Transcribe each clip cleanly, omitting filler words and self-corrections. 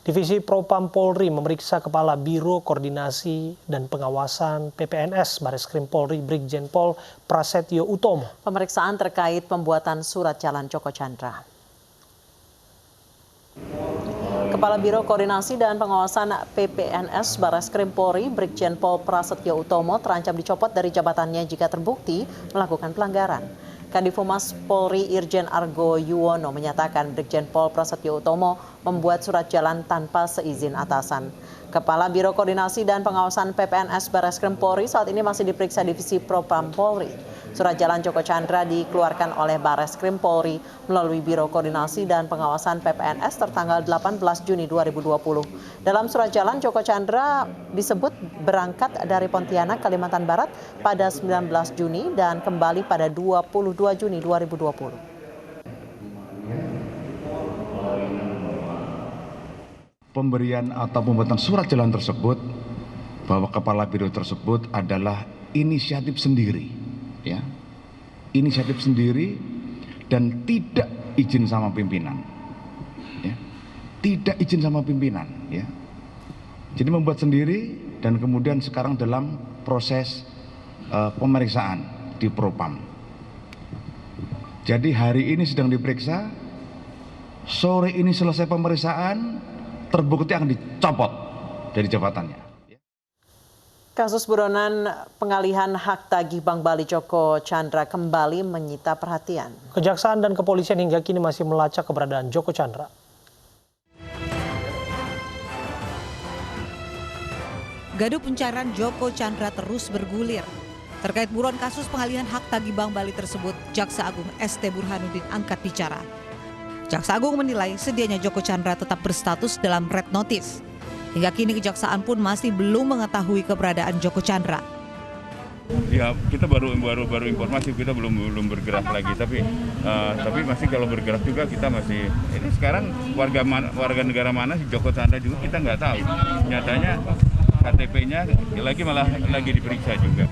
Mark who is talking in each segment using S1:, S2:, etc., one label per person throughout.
S1: Divisi Propam Polri memeriksa Kepala Biro Koordinasi dan Pengawasan PPNS Bareskrim Polri Brigjen Pol Prasetyo Utomo.
S2: Pemeriksaan terkait pembuatan surat jalan Joko Chandra. Kepala Biro Koordinasi dan Pengawasan PPNS Bareskrim Polri Brigjen Pol Prasetyo Utomo terancam dicopot dari jabatannya jika terbukti melakukan pelanggaran. Kadifumas Polri Irjen Argo Yuwono menyatakan Brigjen Pol Prasetyo Utomo membuat surat jalan tanpa seizin atasan. Kepala Biro Koordinasi dan Pengawasan PPNS Bareskrim Polri saat ini masih diperiksa Divisi Propam Polri. Surat jalan Joko Chandra dikeluarkan oleh Bareskrim Polri melalui Biro Koordinasi dan Pengawasan PPNS tertanggal 18 Juni 2020. Dalam surat jalan Joko Chandra disebut berangkat dari Pontianak, Kalimantan Barat pada 19 Juni dan kembali pada 22 Juni 2020.
S3: Pemberian atau pembuatan surat jalan tersebut bahwa kepala biro tersebut adalah inisiatif sendiri, ya, inisiatif sendiri dan tidak izin sama pimpinan, ya, tidak izin sama pimpinan, ya. Jadi membuat sendiri dan kemudian sekarang dalam proses pemeriksaan di Propam. Jadi hari ini sedang diperiksa, sore ini selesai pemeriksaan. Terbukti akan dicopot dari jabatannya.
S2: Kasus buronan pengalihan hak tagih Bank Bali Joko Chandra kembali menyita perhatian.
S1: Kejaksaan dan kepolisian hingga kini masih melacak keberadaan Joko Chandra.
S4: Gaduh pencarian Joko Chandra terus bergulir. Terkait buron kasus pengalihan hak tagih Bank Bali tersebut, Jaksa Agung ST Burhanuddin angkat bicara. Jaksa Agung menilai sedianya Joko Chandra tetap berstatus dalam red notice. Hingga kini kejaksaan pun masih belum mengetahui keberadaan Joko Chandra.
S5: Ya, kita baru informasi, kita belum bergerak lagi, tapi masih kalau bergerak juga kita masih ini sekarang warga negara mana si Joko Chandra juga kita nggak tahu. Nyatanya KTP-nya lagi diperiksa juga.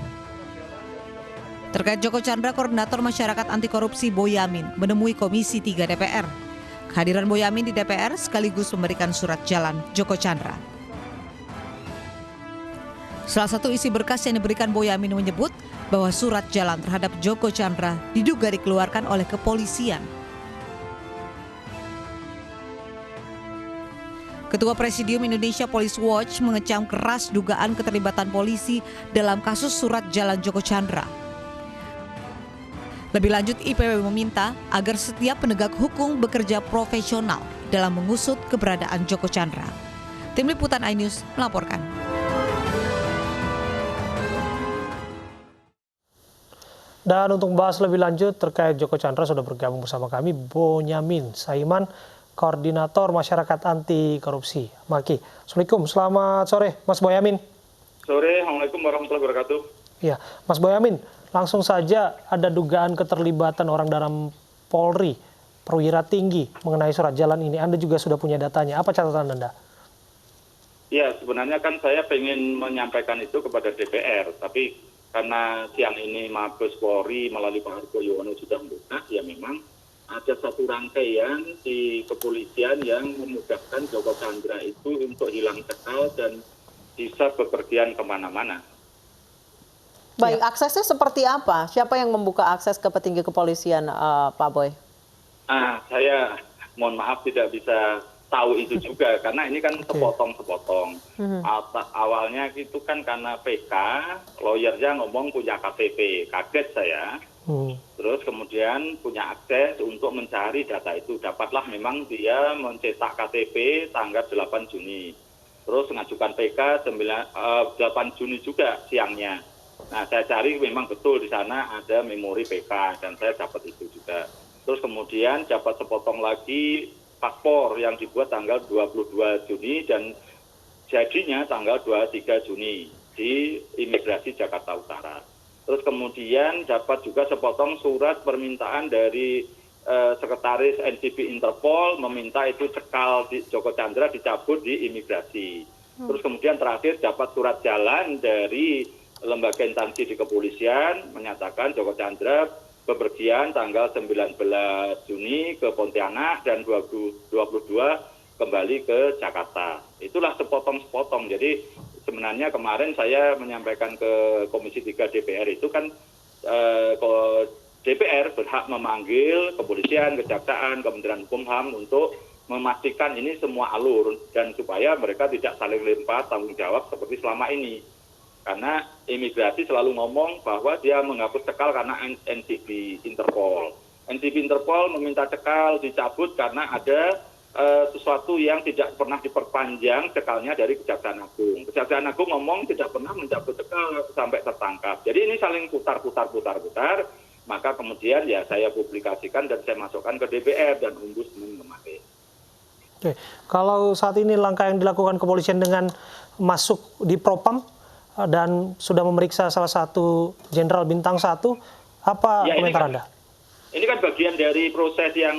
S4: Terkait Joko Chandra, Koordinator Masyarakat Anti Korupsi Boyamin menemui Komisi 3 DPR. Kehadiran Boyamin di DPR sekaligus memberikan surat jalan Joko Chandra. Salah satu isi berkas yang diberikan Boyamin menyebut bahwa surat jalan terhadap Joko Chandra diduga dikeluarkan oleh kepolisian. Ketua Presidium Indonesia Police Watch mengecam keras dugaan keterlibatan polisi dalam kasus surat jalan Joko Chandra. Lebih lanjut, IPW meminta agar setiap penegak hukum bekerja profesional dalam mengusut keberadaan Joko Chandra. Tim Liputan iNews melaporkan.
S1: Dan untuk membahas lebih lanjut terkait Joko Chandra sudah bergabung bersama kami Bonyamin Saiman, Koordinator Masyarakat Anti Korupsi Maki. Assalamualaikum, selamat sore Mas Boyamin.
S6: Sore, Assalamualaikum warahmatullahi wabarakatuh.
S1: Ya, Mas Boyamin, langsung saja ada dugaan keterlibatan orang dalam Polri, perwira tinggi mengenai surat jalan ini. Anda juga sudah punya datanya. Apa catatan Anda?
S6: Ya, sebenarnya kan saya ingin menyampaikan itu kepada DPR, tapi karena siang ini Mabes Polri melalui Pak Argo Yuwono sudah membuka, ya memang ada satu rangkaian di kepolisian yang memudahkan Joko Chandra itu untuk hilang cekal dan bisa bepergian kemana-mana.
S2: Baik, aksesnya seperti apa? Siapa yang membuka akses ke petinggi kepolisian, Pak Boy?
S6: Saya mohon maaf tidak bisa tahu itu juga, karena ini kan sepotong-sepotong. Awalnya itu kan karena PK, lawyernya ngomong punya KTP, kaget saya. Terus kemudian punya akses untuk mencari data itu. Dapatlah memang dia mencetak KTP tanggal 8 Juni. Terus mengajukan PK 8 Juni juga siangnya. Nah, saya cari memang betul di sana ada memori PK dan saya dapat itu juga. Terus kemudian dapat sepotong lagi paspor yang dibuat tanggal 22 Juni dan jadinya tanggal 23 Juni di Imigrasi Jakarta Utara. Terus kemudian dapat juga sepotong surat permintaan dari Sekretaris NCB Interpol meminta itu cekal Joko Chandra dicabut di Imigrasi. Terus kemudian terakhir dapat surat jalan dari lembaga instansi di kepolisian menyatakan Joko Chandra bepergian tanggal 19 Juni ke Pontianak dan 22 kembali ke Jakarta. Itulah sepotong-sepotong. Jadi sebenarnya kemarin saya menyampaikan ke Komisi 3 DPR itu kan DPR berhak memanggil kepolisian, kejaksaan, Kementerian Hukum HAM untuk memastikan ini semua alur dan supaya mereka tidak saling lempar tanggung jawab seperti selama ini. Karena imigrasi selalu ngomong bahwa dia menghapus cekal karena NCB Interpol. NCB Interpol meminta cekal dicabut karena ada sesuatu yang tidak pernah diperpanjang cekalnya dari Kejaksaan Agung. Kejaksaan Agung ngomong tidak pernah mencabut cekal sampai tertangkap. Jadi ini saling putar-putar. Maka kemudian ya saya publikasikan dan saya masukkan ke DPR dan Ombudsman kemarin.
S1: Oke, kalau saat ini langkah yang dilakukan kepolisian dengan masuk di Propam dan sudah memeriksa salah satu Jenderal Bintang 1, apa
S6: Ya,
S1: komentar Anda?
S6: Ini kan bagian dari proses yang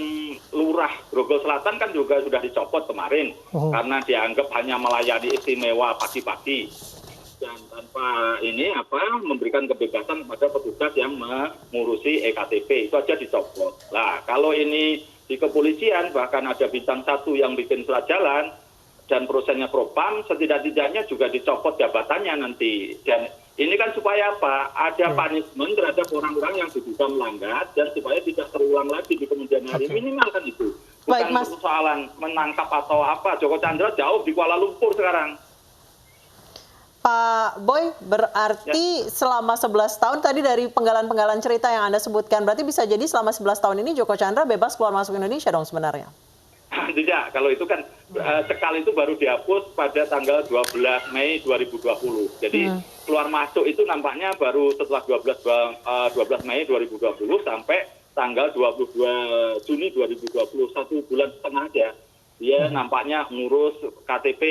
S6: Lurah Grogol Selatan kan juga sudah dicopot kemarin karena dianggap hanya melayani istimewa pagi-pagi dan tanpa memberikan kebebasan kepada petugas yang mengurusi EKTP, itu aja dicopot. Nah, kalau ini di kepolisian bahkan ada Bintang 1 yang bikin surat jalan dan prosesnya Propam, setidak-tidaknya juga dicopot jabatannya nanti. Dan ini kan supaya apa? Ada punishment terhadap orang-orang yang diduga melanggar dan supaya tidak terulang lagi di kemudian hari. Minimal kan itu. Bukan persoalan menangkap atau apa. Joko Chandra jauh di Kuala Lumpur sekarang.
S2: Pak Boy, berarti selama 11 tahun tadi dari penggalan-penggalan cerita yang Anda sebutkan, berarti bisa jadi selama 11 tahun ini Joko Chandra bebas keluar masuk Indonesia dong sebenarnya?
S6: Tidak, kalau itu kan cekal itu baru dihapus pada tanggal 12 Mei 2020. Jadi keluar masuk itu nampaknya baru setelah 12 Mei 2020 sampai tanggal 22 Juni 2020, 1 bulan setengah aja. Dia nampaknya ngurus KTP,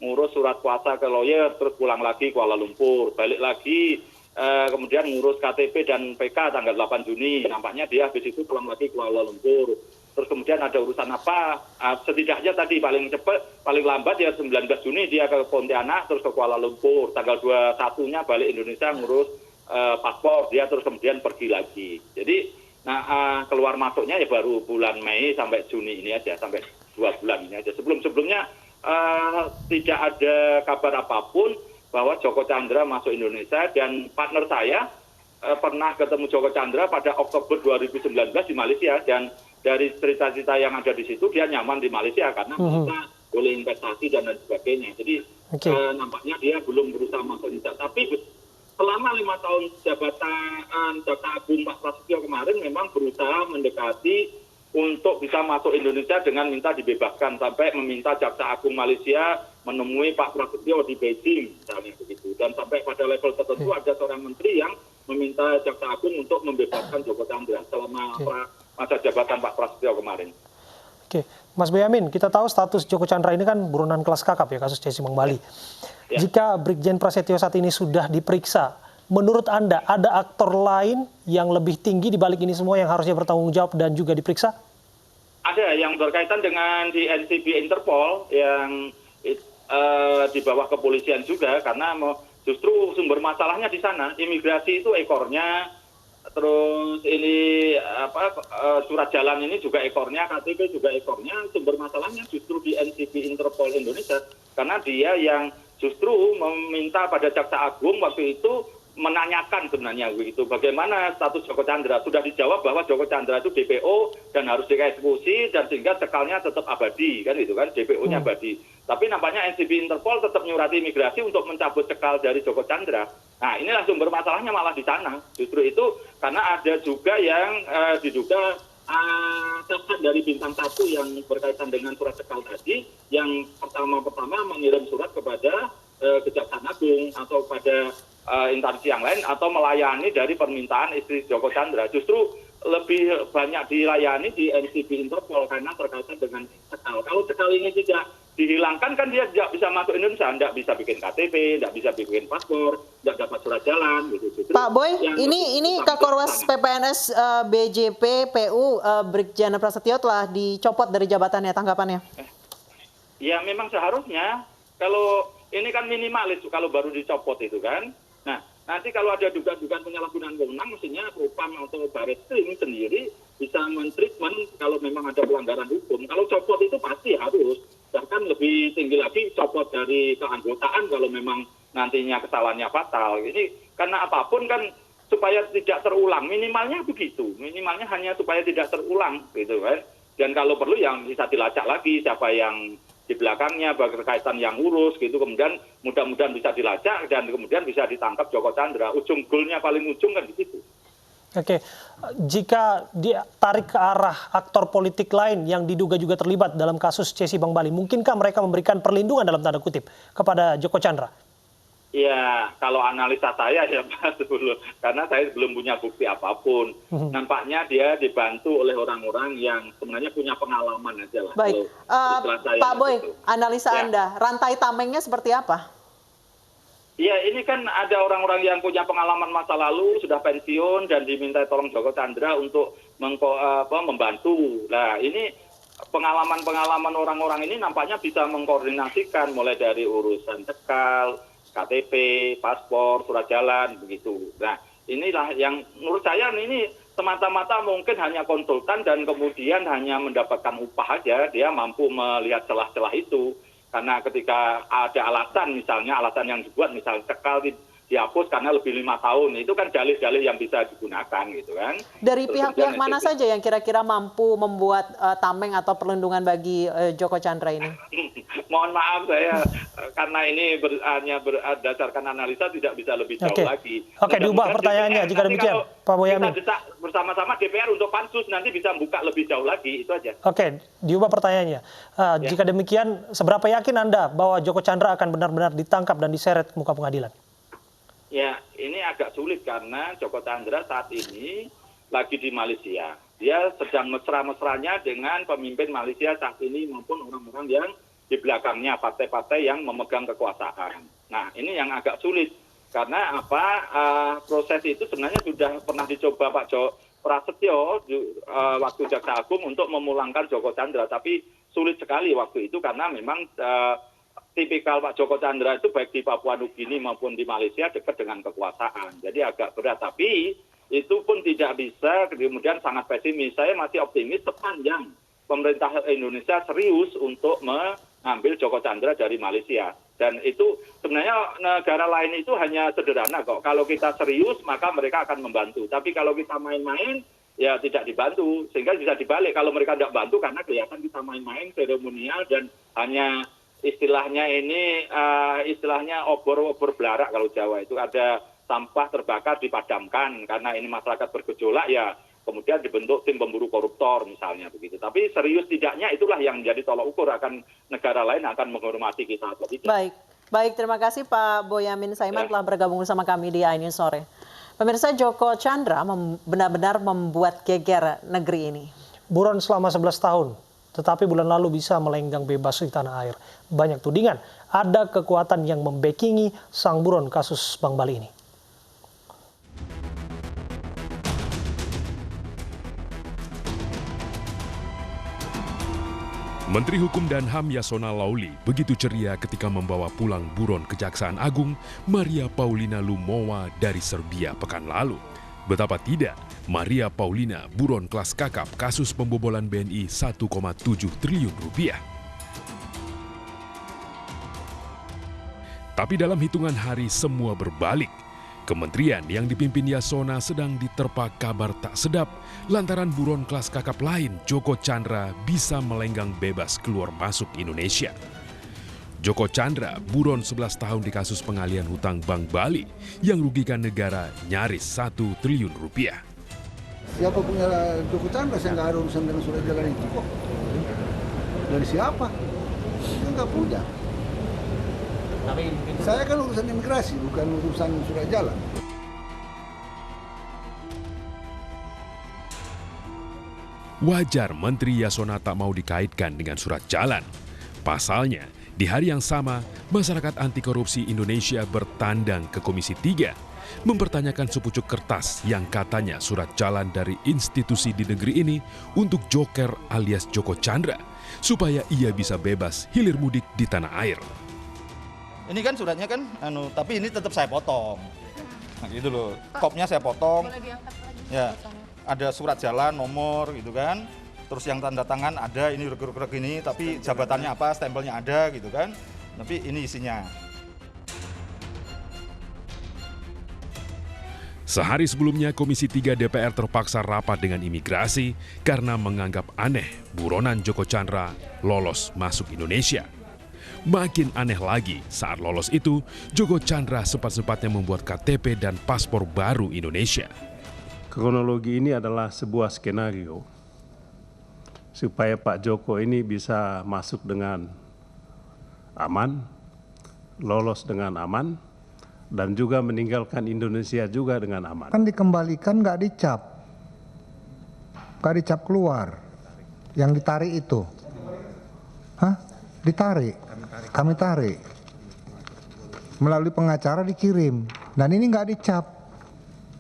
S6: ngurus surat kuasa ke lawyer, terus pulang lagi Kuala Lumpur, balik lagi, kemudian ngurus KTP dan PK tanggal 8 Juni. Nampaknya dia habis itu pulang lagi Kuala Lumpur. Terus kemudian ada urusan apa, setidaknya tadi paling cepat, paling lambat ya 19 Juni dia ke Pontianak, terus ke Kuala Lumpur. Tanggal 21-nya balik Indonesia ngurus paspor, dia terus kemudian pergi lagi. Jadi keluar masuknya ya baru bulan Mei sampai Juni ini aja, sampai 2 bulan ini aja. Sebelum-sebelumnya tidak ada kabar apapun bahwa Joko Chandra masuk Indonesia, dan partner saya pernah ketemu Joko Chandra pada Oktober 2019 di Malaysia, dan dari cerita-cerita yang ada di situ dia nyaman di Malaysia karena bisa boleh investasi dan lain sebagainya. Jadi nampaknya dia belum berusaha masuk Indonesia. Tapi selama 5 tahun jabatan Jaksa Agung Pak Prasetyo kemarin memang berusaha mendekati untuk bisa masuk Indonesia dengan minta dibebaskan, sampai meminta Jaksa Agung Malaysia menemui Pak Prasetyo di Beijing misalnya begitu. Dan sampai pada level tertentu ada seorang menteri yang meminta Jaksa Agung untuk membebaskan Joko Chandra selama masa jabatan Pak Prasetyo kemarin.
S1: Oke, Mas Boyamin, kita tahu status Joko Chandra ini kan buronan kelas kakap ya, kasus Jesse Mang Bali. Jika Brigjen Prasetyo saat ini sudah diperiksa, menurut Anda ada aktor lain yang lebih tinggi di balik ini semua yang harusnya bertanggung jawab dan juga diperiksa?
S6: Ada yang berkaitan dengan di NCB Interpol yang di bawah kepolisian juga, karena justru sumber masalahnya di sana. Imigrasi itu ekornya, terus ini surat jalan ini juga ekornya, KTP juga ekornya. Sumber masalahnya justru di NCB Interpol Indonesia, karena dia yang justru meminta pada Jaksa Agung waktu itu menanyakan sebenarnya begitu bagaimana status Joko Chandra. Sudah dijawab bahwa Joko Chandra itu DPO dan harus dieksekusi, dan sehingga cekalnya tetap abadi kan, itu kan DPO-nya abadi. Tapi nampaknya NCB Interpol tetap nyurati imigrasi untuk mencabut cekal dari Joko Chandra. Nah, inilah sumber masalahnya malah di sana. Justru itu karena ada juga yang diduga cacat dari Bintang 1 yang berkaitan dengan surat cekal tadi, yang pertama mengirim surat kepada Kejaksaan Agung atau pada instansi yang lain, atau melayani dari permintaan istri Joko Chandra. Justru lebih banyak dilayani di NCB Interpol karena terkaitan dengan cekal. Kalau cekal ini tidak dihilangkan kan dia tidak bisa masuk Indonesia, tidak bisa bikin KTP, tidak bisa bikin paspor, tidak dapat surat jalan gitu. Justru
S2: Pak Boy, ini Kakorwas PPNS BJP PU Brigjen Prasetyo telah dicopot dari jabatannya, tanggapannya?
S6: Ya memang seharusnya, kalau ini kan minimalis kalau baru dicopot itu kan. Nah, nanti kalau ada dugaan penyalahgunaan wewenang, mestinya Propam atau Barreskrim sendiri bisa men-treatment kalau memang ada pelanggaran hukum. Kalau copot itu pasti harus. lebih tinggi lagi, copot dari keanggotaan kalau memang nantinya kesalahannya fatal. Ini karena apapun kan supaya tidak terulang, minimalnya begitu, minimalnya hanya supaya tidak terulang gitu kan. Dan kalau perlu yang bisa dilacak lagi siapa yang di belakangnya, berkaitan yang urus gitu, kemudian mudah-mudahan bisa dilacak dan kemudian bisa ditangkap Joko Chandra. Ujung golnya paling ujung kan di situ.
S1: Oke, jika ditarik ke arah aktor politik lain yang diduga juga terlibat dalam kasus Cesi Bank Bali, mungkinkah mereka memberikan perlindungan dalam tanda kutip kepada Joko Chandra?
S6: Ya, kalau analisa saya ya Mas, karena saya belum punya bukti apapun. Nampaknya dia dibantu oleh orang-orang yang sebenarnya punya pengalaman aja lah.
S2: Baik, Pak Boy, analisa Anda, rantai tamengnya seperti apa?
S6: Ya, ini kan ada orang-orang yang punya pengalaman masa lalu, sudah pensiun dan diminta tolong Joko Chandra untuk membantu. Nah, ini pengalaman-pengalaman orang-orang ini nampaknya bisa mengkoordinasikan mulai dari urusan cekal, KTP, paspor, surat jalan, begitu. Nah, inilah yang menurut saya ini semata-mata mungkin hanya konsultan dan kemudian hanya mendapatkan upah aja, dia mampu melihat celah-celah itu. Karena ketika ada alasan, misalnya alasan yang dibuat, misalnya cekal dihapus karena lebih 5 tahun, itu kan dalih-dalih yang bisa digunakan gitu kan.
S2: Dari pihak-pihak mana saja yang kira-kira mampu membuat tameng atau perlindungan bagi Joko Chandra ini?
S6: Mohon maaf saya karena ini hanya berdasarkan analisa tidak bisa lebih jauh lagi.
S1: Oke, diubah pertanyaannya jika demikian, Pak Boyamin.
S6: Kita desak bersama-sama DPR untuk pansus nanti bisa buka lebih jauh lagi, itu aja.
S1: Oke, diubah pertanyaannya. Jika demikian, seberapa yakin Anda bahwa Joko Chandra akan benar-benar ditangkap dan diseret ke muka pengadilan?
S6: Ya, ini agak sulit karena Joko Chandra saat ini lagi di Malaysia. Dia sedang mesra-mesranya dengan pemimpin Malaysia saat ini maupun orang-orang yang di belakangnya, partai-partai yang memegang kekuasaan. Nah, ini yang agak sulit. Karena proses itu sebenarnya sudah pernah dicoba Pak Prasetyo waktu Jaksa Agung untuk memulangkan Joko Chandra. Tapi sulit sekali waktu itu karena memang tipikal Pak Joko Chandra itu baik di Papua Nugini maupun di Malaysia dekat dengan kekuasaan. Jadi agak berat. Tapi itu pun tidak bisa, kemudian sangat pesimis. Saya masih optimis sepanjang pemerintah Indonesia serius untuk mengambil Joko Chandra dari Malaysia. Dan itu sebenarnya negara lain itu hanya sederhana kok. Kalau kita serius maka mereka akan membantu. Tapi kalau kita main-main ya tidak dibantu. Sehingga bisa dibalik kalau mereka tidak bantu karena kelihatan kita main-main seremonial dan hanya istilahnya ini istilahnya obor-obor belarak kalau Jawa itu ada sampah terbakar dipadamkan karena ini masyarakat bergejolak ya kemudian dibentuk tim pemburu koruptor misalnya begitu. Tapi serius tidaknya itulah yang menjadi tolak ukur akan negara lain akan menghormati kita atau tidak.
S2: Baik, terima kasih Pak Boyamin Saiman telah bergabung bersama kami di iNews Sore. Pemirsa, Joko Chandra benar-benar membuat geger negeri ini.
S1: Buron selama 11 tahun, tetapi bulan lalu bisa melenggang bebas di tanah air. Banyak tudingan, ada kekuatan yang membackingi sang buron kasus Bank Bali ini.
S7: Menteri Hukum dan HAM Yasona Lauli begitu ceria ketika membawa pulang buron Kejaksaan Agung Maria Paulina Lumowa dari Serbia pekan lalu. Betapa tidak, Maria Paulina buron kelas kakap kasus pembobolan BNI 1,7 triliun rupiah. Tapi dalam hitungan hari semua berbalik. Kementerian yang dipimpin Yasona sedang diterpa kabar tak sedap lantaran buron kelas kakap lain Joko Chandra bisa melenggang bebas keluar masuk Indonesia. Joko Chandra buron 11 tahun di kasus pengalihan hutang Bank Bali yang rugikan negara nyaris 1 triliun rupiah.
S8: Siapa punya Joko Chandra, saya nggak ada urusan dengan surat jalan itu kok. Dari siapa? Saya nggak punya. Saya kan urusan imigrasi, bukan urusan surat jalan.
S7: Wajar Menteri Yasona tak mau dikaitkan dengan surat jalan. Pasalnya, di hari yang sama, masyarakat anti korupsi Indonesia bertandang ke Komisi 3, mempertanyakan sepucuk kertas yang katanya surat jalan dari institusi di negeri ini untuk Joker alias Joko Chandra, supaya ia bisa bebas hilir mudik di tanah air.
S9: Ini kan suratnya kan, tapi ini tetap saya potong. Nah, gitu loh, kopnya saya potong. Ya, ada surat jalan, nomor gitu kan. terus yang tanda tangan ada, ini rek-rek ini, tapi jabatannya apa, stempelnya ada gitu kan. Tapi ini isinya.
S7: Sehari sebelumnya, Komisi 3 DPR terpaksa rapat dengan imigrasi karena menganggap aneh buronan Joko Chandra lolos masuk Indonesia. Makin aneh lagi, saat lolos itu, Joko Chandra sempat-sempatnya membuat KTP dan paspor baru Indonesia.
S10: Kronologi ini adalah sebuah skenario supaya Pak Joko ini bisa masuk dengan aman, lolos dengan aman, dan juga meninggalkan Indonesia juga dengan aman.
S8: Kan dikembalikan nggak dicap keluar, yang ditarik itu, ditarik, kami tarik, melalui pengacara dikirim, dan ini nggak dicap,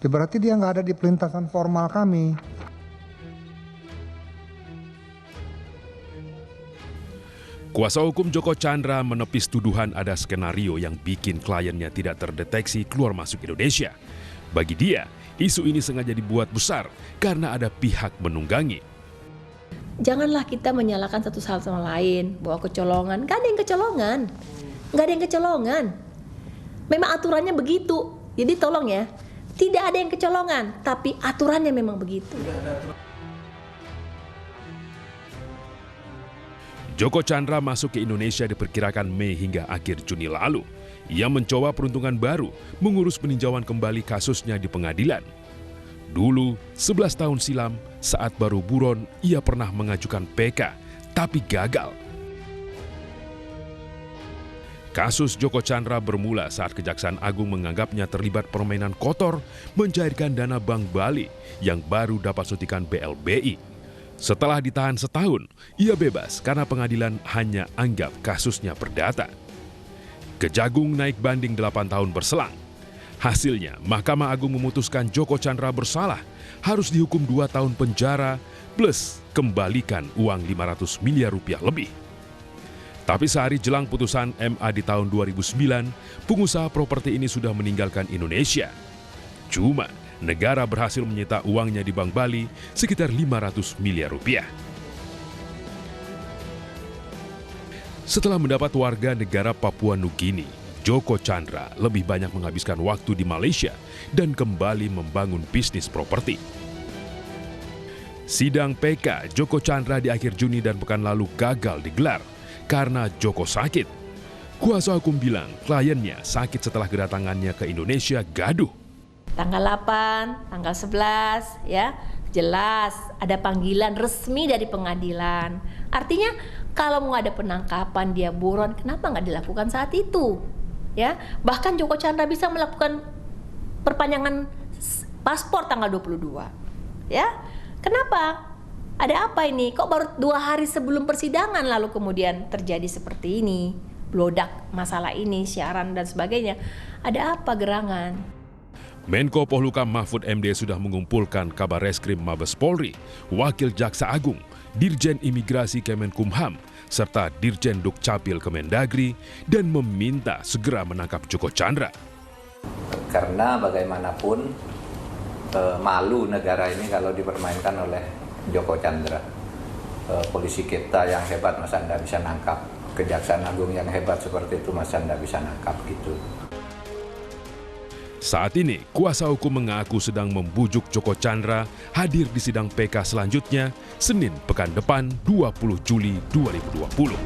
S8: berarti dia nggak ada di pelintasan formal kami.
S7: Kuasa hukum Joko Chandra menepis tuduhan ada skenario yang bikin kliennya tidak terdeteksi keluar masuk Indonesia. Bagi dia, isu ini sengaja dibuat besar karena ada pihak menunggangi.
S11: Janganlah kita menyalahkan satu sama lain bahwa kecolongan. Gak ada yang kecolongan. Gak ada yang kecolongan. Memang aturannya begitu. Jadi tolong ya, tidak ada yang kecolongan, tapi aturannya memang begitu.
S7: Joko Chandra masuk ke Indonesia diperkirakan Mei hingga akhir Juni lalu. Ia mencoba peruntungan baru, mengurus peninjauan kembali kasusnya di pengadilan. Dulu, 11 tahun silam, saat baru buron, ia pernah mengajukan PK, tapi gagal. Kasus Joko Chandra bermula saat Kejaksaan Agung menganggapnya terlibat permainan kotor mencairkan dana Bank Bali yang baru dapat suntikan BLBI. Setelah ditahan setahun, ia bebas karena pengadilan hanya anggap kasusnya perdata. Kejagung naik banding 8 tahun berselang. Hasilnya, Mahkamah Agung memutuskan Joko Chandra bersalah, harus dihukum 2 tahun penjara plus kembalikan uang 500 miliar rupiah lebih. Tapi sehari jelang putusan MA di tahun 2009, pengusaha properti ini sudah meninggalkan Indonesia. Cuma, negara berhasil menyita uangnya di Bank Bali sekitar 500 miliar rupiah. Setelah mendapat warga negara Papua Nugini, Joko Chandra lebih banyak menghabiskan waktu di Malaysia dan kembali membangun bisnis properti. Sidang PK Joko Chandra di akhir Juni dan pekan lalu gagal digelar karena Joko sakit. Kuasa hukum bilang kliennya sakit setelah kedatangannya ke Indonesia gaduh.
S11: Tanggal 8, tanggal 11 ya, jelas ada panggilan resmi dari pengadilan. Artinya kalau mau ada penangkapan dia buron, kenapa nggak dilakukan saat itu? Ya, bahkan Joko Chandra bisa melakukan perpanjangan paspor tanggal 22. Ya, kenapa? Ada apa ini? Kok baru 2 hari sebelum persidangan lalu kemudian terjadi seperti ini? Blodak masalah ini, siaran dan sebagainya. Ada apa gerangan?
S7: Menko Polhukam Mahfud MD sudah mengumpulkan Kabar Reskrim Mabes Polri, Wakil Jaksa Agung, Dirjen Imigrasi Kemenkumham, serta Dirjen Dukcapil Kemendagri dan meminta segera menangkap Joko Chandra.
S12: Karena bagaimanapun malu negara ini kalau dipermainkan oleh Joko Chandra. Polisi kita yang hebat masa Anda bisa nangkap, Kejaksaan Agung yang hebat seperti itu masa Anda bisa nangkap gitu.
S7: Saat ini, kuasa hukum mengaku sedang membujuk Joko Chandra hadir di sidang PK selanjutnya, Senin pekan depan 20 Juli 2020.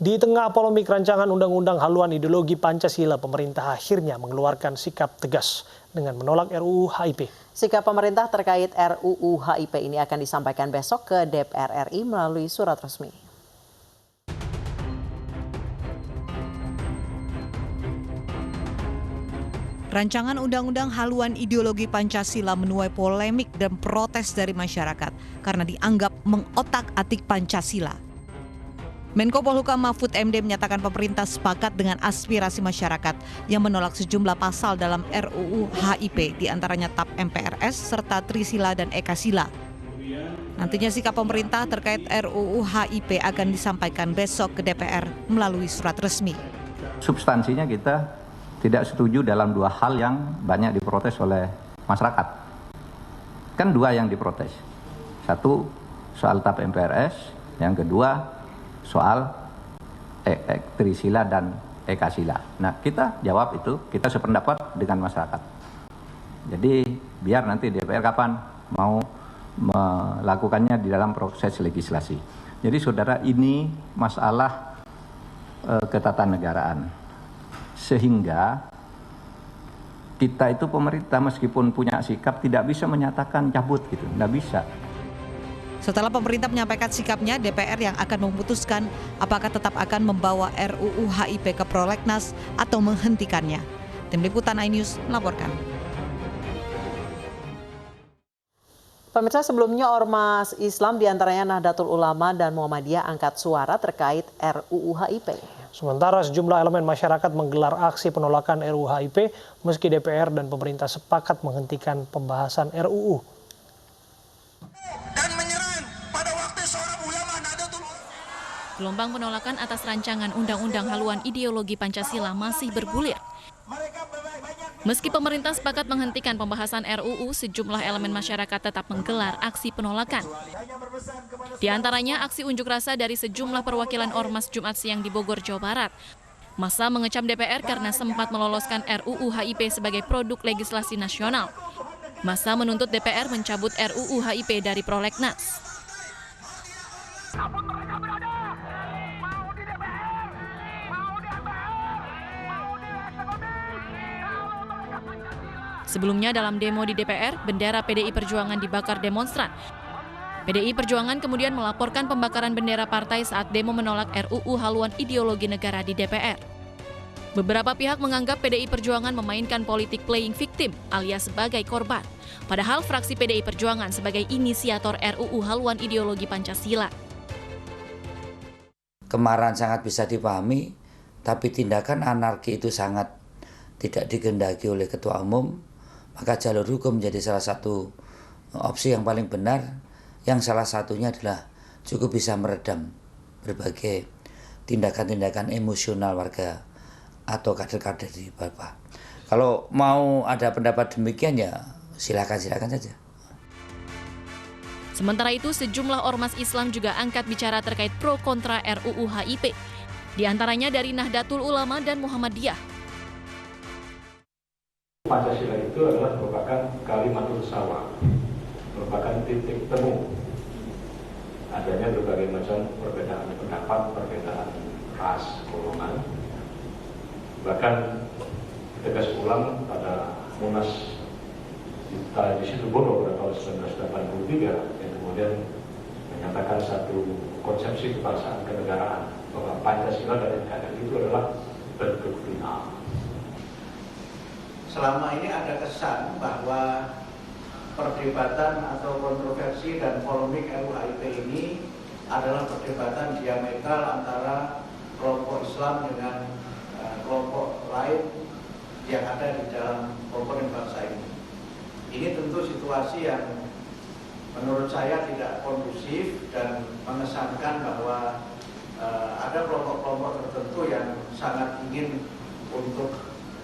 S1: Di tengah polemik rancangan undang-undang haluan ideologi Pancasila, pemerintah akhirnya mengeluarkan sikap tegas dengan menolak RUU HIP.
S2: Sikap pemerintah terkait RUU HIP ini akan disampaikan besok ke DPR RI melalui surat resmi.
S4: Rancangan undang-undang haluan ideologi Pancasila menuai polemik dan protes dari masyarakat karena dianggap mengotak-atik Pancasila. Menko Polhukam Mahfud MD menyatakan pemerintah sepakat dengan aspirasi masyarakat yang menolak sejumlah pasal dalam RUU HIP, diantaranya TAP MPRS serta Trisila dan Ekasila. Nantinya sikap pemerintah terkait RUU HIP akan disampaikan besok ke DPR melalui surat resmi.
S12: Substansinya kita tidak setuju dalam 2 hal yang banyak diprotes oleh masyarakat. Kan dua yang diprotes. Satu soal TAP MPRS, yang kedua soal Trisila dan Ekasila. Nah, kita jawab itu, kita sependapat dengan masyarakat. Jadi biar nanti DPR kapan mau melakukannya di dalam proses legislasi. Jadi saudara, ini masalah ketatanegaraan. Sehingga kita itu pemerintah meskipun punya sikap tidak bisa menyatakan cabut gitu, nggak bisa.
S4: Setelah pemerintah menyampaikan sikapnya, DPR yang akan memutuskan apakah tetap akan membawa RUU HIP ke prolegnas atau menghentikannya. Tim Liputan iNews melaporkan.
S2: Pemirsa, sebelumnya Ormas Islam diantaranya Nahdlatul Ulama dan Muhammadiyah angkat suara terkait RUU HIP.
S1: Sementara sejumlah elemen masyarakat menggelar aksi penolakan RUU HIP meski DPR dan pemerintah sepakat menghentikan pembahasan RUU.
S13: Gelombang penolakan atas rancangan Undang-Undang Haluan Ideologi Pancasila masih bergulir. Meski pemerintah sepakat menghentikan pembahasan RUU, sejumlah elemen masyarakat tetap menggelar aksi penolakan. Di antaranya aksi unjuk rasa dari sejumlah perwakilan Ormas Jumat siang di Bogor, Jawa Barat. Massa mengecam DPR karena sempat meloloskan RUU HIP sebagai produk legislasi nasional. Massa menuntut DPR mencabut RUU HIP dari prolegnas. Sebelumnya dalam demo di DPR, bendera PDI Perjuangan dibakar demonstran. PDI Perjuangan kemudian melaporkan pembakaran bendera partai saat demo menolak RUU Haluan Ideologi Negara di DPR. Beberapa pihak menganggap PDI Perjuangan memainkan politik playing victim alias sebagai korban. Padahal fraksi PDI Perjuangan sebagai inisiator RUU Haluan Ideologi Pancasila.
S14: Kemarahan sangat bisa dipahami, tapi tindakan anarki itu sangat tidak dikehendaki oleh Ketua Umum. Maka jalur hukum menjadi salah satu opsi yang paling benar, yang salah satunya adalah cukup bisa meredam berbagai tindakan-tindakan emosional warga atau kader-kader di bawah. Kalau mau ada pendapat demikian ya silakan saja.
S13: Sementara itu sejumlah ormas Islam juga angkat bicara terkait pro kontra RUU HIP. Di antaranya dari Nahdlatul Ulama dan Muhammadiyah.
S10: Pancasila itu adalah merupakan kalimatul sawa, merupakan titik temu adanya berbagai macam perbedaan pendapat, perbedaan ras, golongan. Bahkan tegas ulang pada Munas di Situbondo pada tahun 1983 yang kemudian menyatakan satu konsepsi kebangsaan kenegaraan bahwa Pancasila dan NKRI itu adalah bentuk final.
S15: Selama ini ada kesan bahwa perdebatan atau kontroversi dan polemik RUU HIP ini adalah perdebatan diametral antara kelompok Islam dengan kelompok lain yang ada di dalam komponen bangsa ini. Ini tentu situasi yang menurut saya tidak kondusif dan mengesankan bahwa ada kelompok-kelompok tertentu yang sangat ingin untuk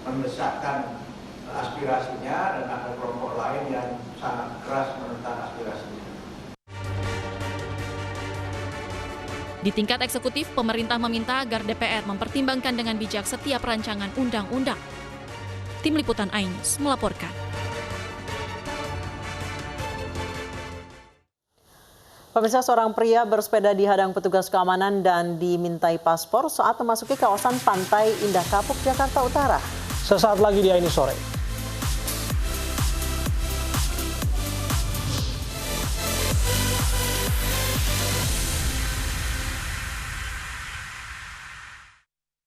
S15: mendesakkan aspirasinya dan ada kelompok lain yang sangat keras menentang aspirasinya.
S13: Di tingkat eksekutif, pemerintah meminta agar DPR mempertimbangkan dengan bijak setiap rancangan undang-undang. Tim Liputan iNews melaporkan.
S2: Pemirsa, seorang pria bersepeda dihadang petugas keamanan dan dimintai paspor saat memasuki kawasan Pantai Indah Kapuk, Jakarta Utara.
S1: Sesaat lagi di iNews Sore.